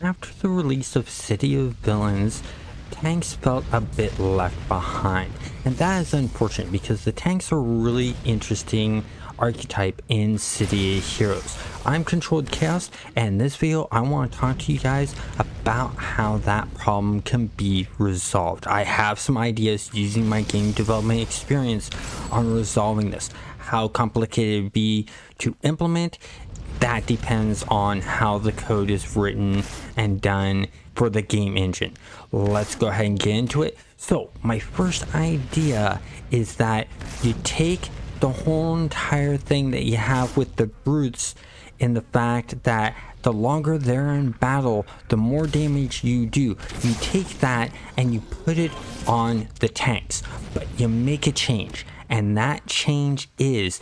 after the release of City of Villains, tanks felt a bit left behind, and that is unfortunate because the tanks are a really interesting archetype in City of Heroes. I'm Controlled Chaos, and in this video I want to talk to you guys about how that problem can be resolved. I have some ideas using my game development experience on resolving this. How complicated it would be to implement, that depends on how the code is written and done for the game engine. Let's go ahead and get into it. So my first idea is that you take the whole entire thing that you have with the brutes, in the fact that the longer they're in battle, the more damage you do. You take that and you put it on the tanks, but you make a change. And that change is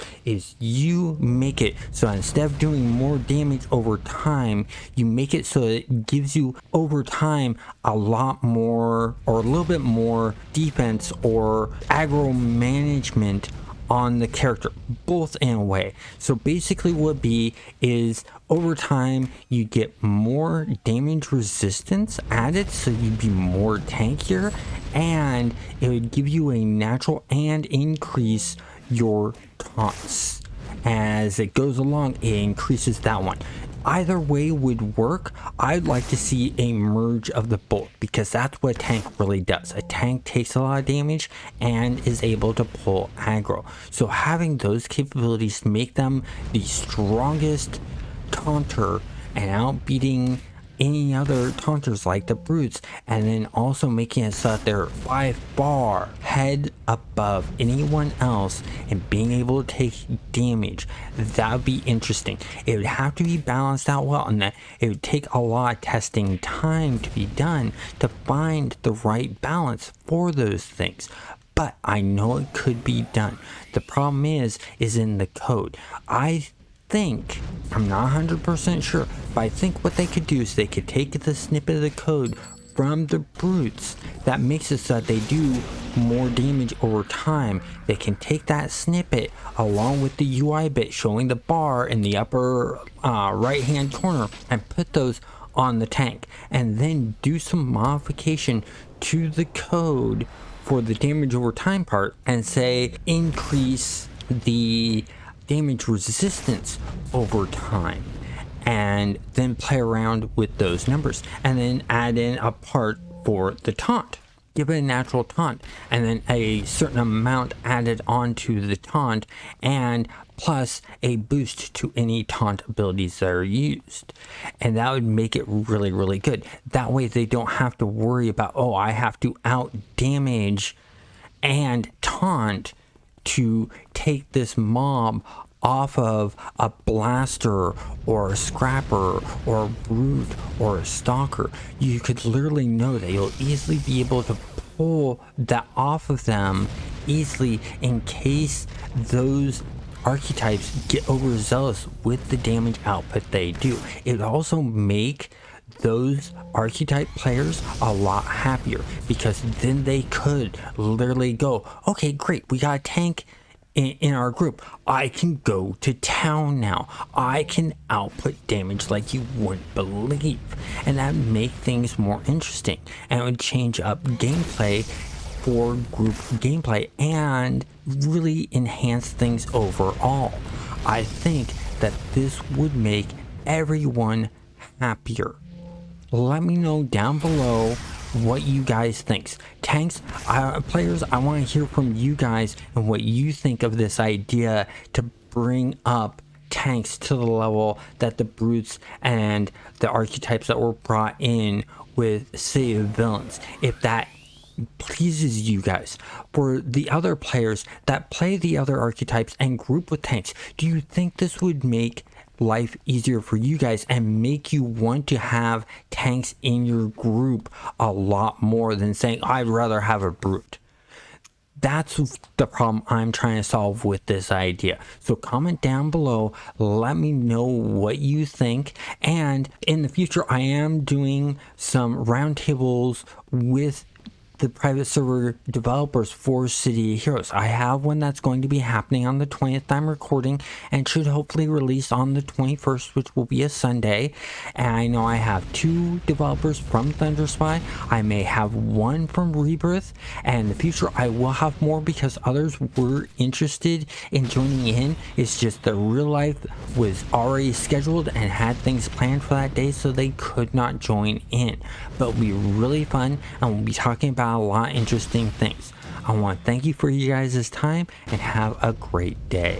you make it so instead of doing more damage over time, you make it so it gives you over time a lot more, or a little bit more defense or aggro management on the character, both in a way. So basically what would be is over time you get more damage resistance added, so you'd be more tankier, and it would give you a natural and increase your taunts. As it goes along, it increases that one. Either way would work. I'd like to see a merge of the both, because that's what a tank really does. A tank takes a lot of damage and is able to pull aggro. So having those capabilities to make them the strongest taunter and outbeating any other taunters like the brutes, and then also making it so that they're by far head above anyone else and being able to take damage, that would be interesting. It would have to be balanced out well, and that it would take a lot of testing time to be done to find the right balance for those things. But I know it could be done. The problem is in the code. I'm not 100% sure, but I think what they could do is they could take the snippet of the code from the brutes that makes it so that they do more damage over time. They can take that snippet along with the UI bit showing the bar in the upper right hand corner and put those on the tank, and then do some modification to the code for the damage over time part and say increase the damage resistance over time, and then play around with those numbers, and then add in a part for the taunt. Give it a natural taunt, and then a certain amount added onto the taunt, and plus a boost to any taunt abilities that are used. And that would make it really, really good. That way they don't have to worry about, oh, I have to out damage and taunt to take this mob off of a blaster or a scrapper or a brute or a stalker. You could literally know that you'll easily be able to pull that off of them easily in case those archetypes get overzealous with the damage output they do. It would also make those archetype players a lot happier, because then they could literally go, okay, great, we got a tank in our group. I can go to town now. I can output damage like you wouldn't believe. And that would make things more interesting. And it would change up gameplay for group gameplay and really enhance things overall. I think that this would make everyone happier. Let me know down below what you guys think. Tanks, players, I want to hear from you guys and what you think of this idea to bring up tanks to the level that the brutes and the archetypes that were brought in with City of Villains. If that pleases you guys. For the other players that play the other archetypes and group with tanks, do you think this would make life easier for you guys and make you want to have tanks in your group a lot more than saying, I'd rather have a brute? That's the problem I'm trying to solve with this idea. So comment down below, let me know what you think, and in the future I am doing some roundtables with the private server developers for City of Heroes. I have one that's going to be happening on the 20th I'm recording and should hopefully release on the 21st, which will be a Sunday. And I know I have 2 developers from Thunderspy. I may have 1 from Rebirth, and in the future I will have more because others were interested in joining in. It's just the real life was already scheduled and had things planned for that day, so they could not join in. But it'll be really fun, and we'll be talking about a lot of interesting things. I want to thank you for you guys' time and have a great day.